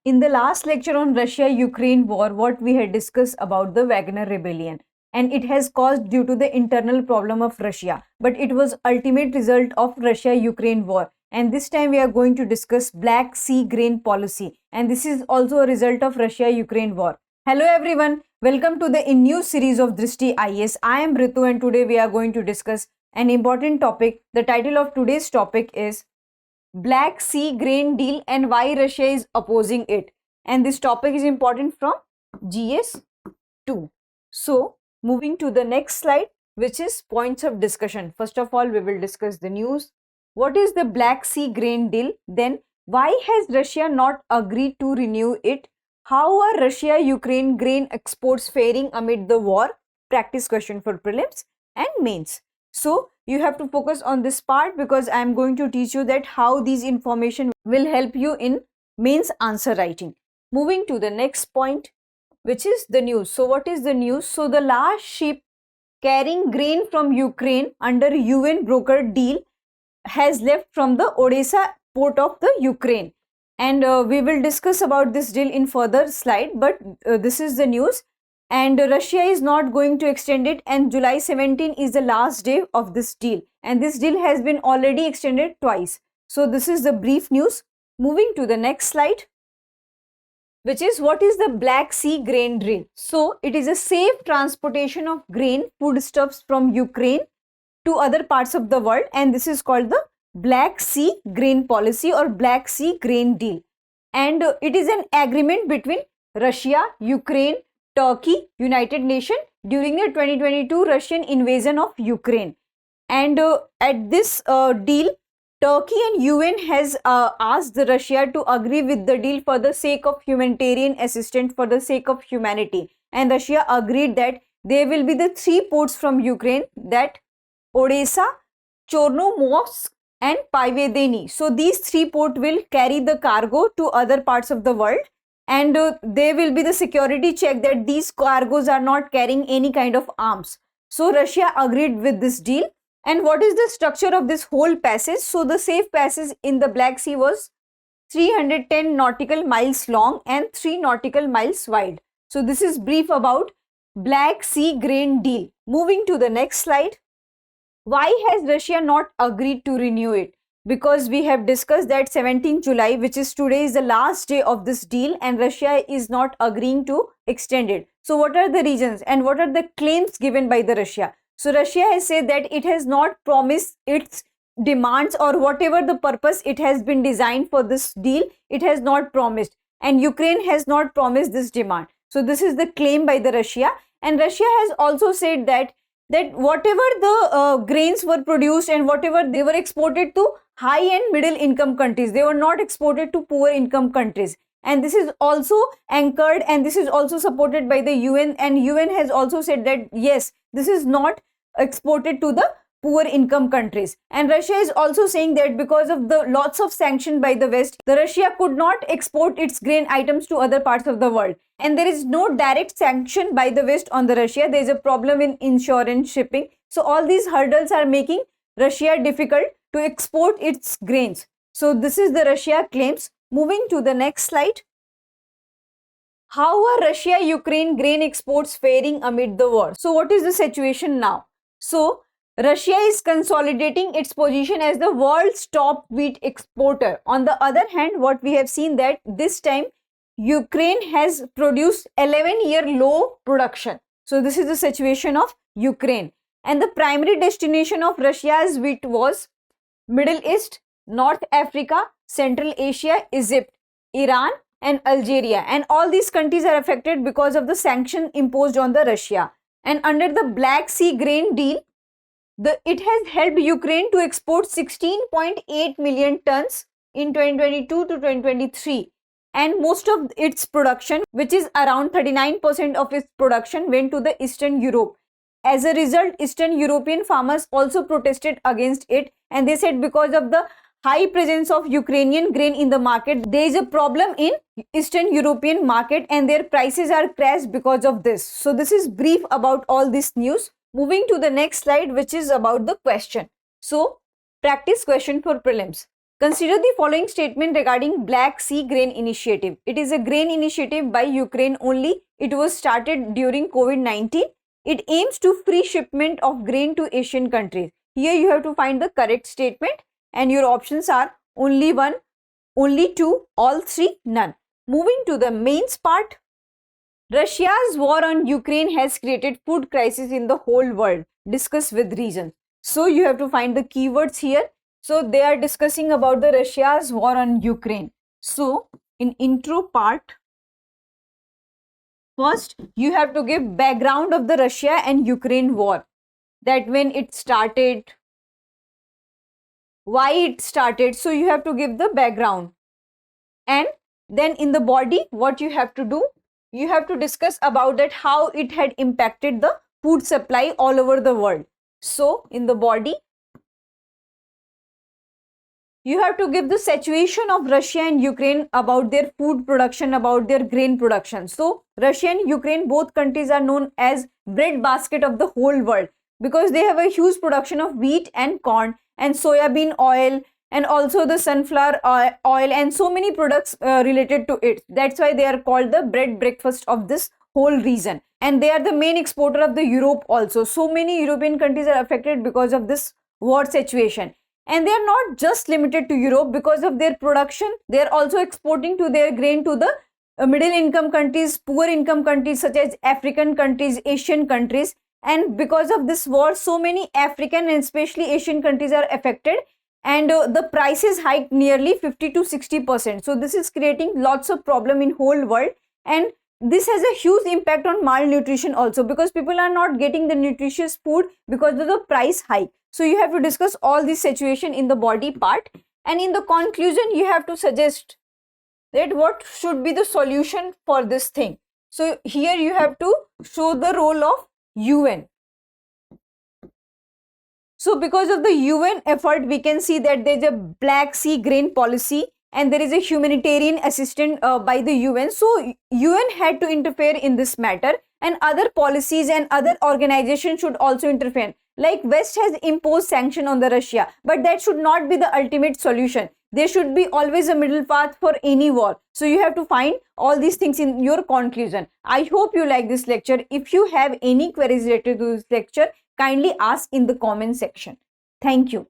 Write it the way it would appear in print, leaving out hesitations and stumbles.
In the last lecture on Russia-Ukraine war, what we had discussed about the Wagner rebellion, and it has caused due to the internal problem of Russia, but it was ultimate result of Russia-Ukraine war. And this time we are going to discuss Black Sea grain policy, and this is also a result of Russia-Ukraine war. Hello everyone, welcome to the new series of Drishti IAS. I am Ritu and today we are going to discuss an important topic. The title of today's topic is Black Sea grain deal and why Russia is opposing it. And this topic is important from GS 2. So moving to the next slide, which is points of discussion. First of all, we will discuss the news. What is the Black Sea grain deal? Then why has Russia not agreed to renew it? How are Russia-Ukraine grain exports faring amid the war? Practice question for prelims and mains. So you have to focus on this part because I am going to teach you that how these information will help you in mains answer writing. Moving to the next point, which is the news. So what is the news? So the last ship carrying grain from Ukraine under UN brokered deal has left from the Odesa port of the Ukraine. And we will discuss about this deal in further slide, but this is the news. And Russia is not going to extend it, and July 17 is the last day of this deal, and this deal has been already extended twice. So this is the brief news. Moving to the next slide, which is what is the Black Sea grain deal. So it is a safe transportation of grain foodstuffs from Ukraine to other parts of the world, and this is called the Black Sea grain policy or Black Sea grain deal. And it is an agreement between Russia, Ukraine, Turkey, United Nations during the 2022 Russian invasion of Ukraine. And at this deal, Turkey and UN has asked Russia to agree with the deal for the sake of humanitarian assistance, for the sake of humanity. And Russia agreed that there will be the 3 ports from Ukraine, that Odesa, Chornomorsk and Pivdennyi. So these 3 ports will carry the cargo to other parts of the world. And there will be the security check that these cargoes are not carrying any kind of arms. So Russia agreed with this deal. And what is the structure of this whole passage? So the safe passage in the Black Sea was 310 nautical miles long and 3 nautical miles wide. So this is brief about Black Sea grain deal. Moving to the next slide. Why has Russia not agreed to renew it? Because we have discussed that 17 July, which is today, is the last day of this deal and Russia is not agreeing to extend it. So what are the reasons and what are the claims given by the Russia? So Russia has said that it has not promised its demands or whatever the purpose it has been designed for this deal, it has not promised, and Ukraine has not promised this demand. So this is the claim by the Russia, and Russia has also said that whatever the grains were produced and whatever they were exported to high and middle income countries, they were not exported to poor income countries. And this is also anchored and this is also supported by the UN, and UN has also said that yes, this is not exported to the poor income countries. And Russia is also saying that because of the lots of sanctions by the West, the Russia could not export its grain items to other parts of the world. And there is no direct sanction by the West on the Russia. There is a problem in insurance, shipping. So all these hurdles are making Russia difficult to export its grains. So this is the Russia claims. Moving to the next slide. How are Russia-Ukraine grain exports faring amid the war? So what is the situation now? So Russia is consolidating its position as the world's top wheat exporter. On the other hand, what we have seen that this time Ukraine has produced 11-year low production. So this is the situation of Ukraine. And the primary destination of Russia's wheat was Middle East, North Africa, Central Asia, Egypt, Iran and Algeria. And all these countries are affected because of the sanction imposed on the Russia. And under the Black Sea grain deal, it has helped Ukraine to export 16.8 million tons in 2022 to 2023. And most of its production, which is around 39% of its production, went to the Eastern Europe. As a result, Eastern European farmers also protested against it, and they said because of the high presence of Ukrainian grain in the market, there is a problem in Eastern European market and their prices are crashed because of this. So this is brief about all this news. Moving to the next slide, which is about the question. So practice question for prelims. Consider the following statement regarding Black Sea Grain Initiative. It is a grain initiative by Ukraine only. It was started during COVID-19. It aims to free shipment of grain to Asian countries. Here you have to find the correct statement and your options are only one, only two, all three, none. Moving to the mains part. Russia's war on Ukraine has created food crisis in the whole world. Discuss with reason. So you have to find the keywords here. So they are discussing about the Russia's war on Ukraine. So in intro part, first you have to give background of the Russia and Ukraine war. That when it started, why it started. So you have to give the background. And then in the body, what you have to do, you have to discuss about that how it had impacted the food supply all over the world. So in the body, you have to give the situation of Russia and Ukraine about their food production, about their grain production. So Russia and Ukraine, both countries are known as bread basket of the whole world because they have a huge production of wheat and corn and soybean oil and also the sunflower oil and so many products related to it. That's why they are called the bread breakfast of this whole region. And they are the main exporter of the Europe also. So many European countries are affected because of this war situation. And they are not just limited to Europe because of their production. They are also exporting to their grain to the middle income countries, poor income countries such as African countries, Asian countries. And because of this war, so many African and especially Asian countries are affected. And the prices hiked nearly 50 to 60%. So this is creating lots of problem in whole world. And this has a huge impact on malnutrition also because people are not getting the nutritious food because of the price hike. So you have to discuss all this situation in the body part. And in the conclusion, you have to suggest that what should be the solution for this thing. So here you have to show the role of UN. So because of the UN effort, we can see that there is a Black Sea grain policy and there is a humanitarian assistance by the UN. So UN had to interfere in this matter and other policies and other organizations should also interfere. Like West has imposed sanction on the Russia, but that should not be the ultimate solution. There should be always a middle path for any war. So you have to find all these things in your conclusion. I hope you like this lecture. If you have any queries related to this lecture, kindly ask in the comment section. Thank you.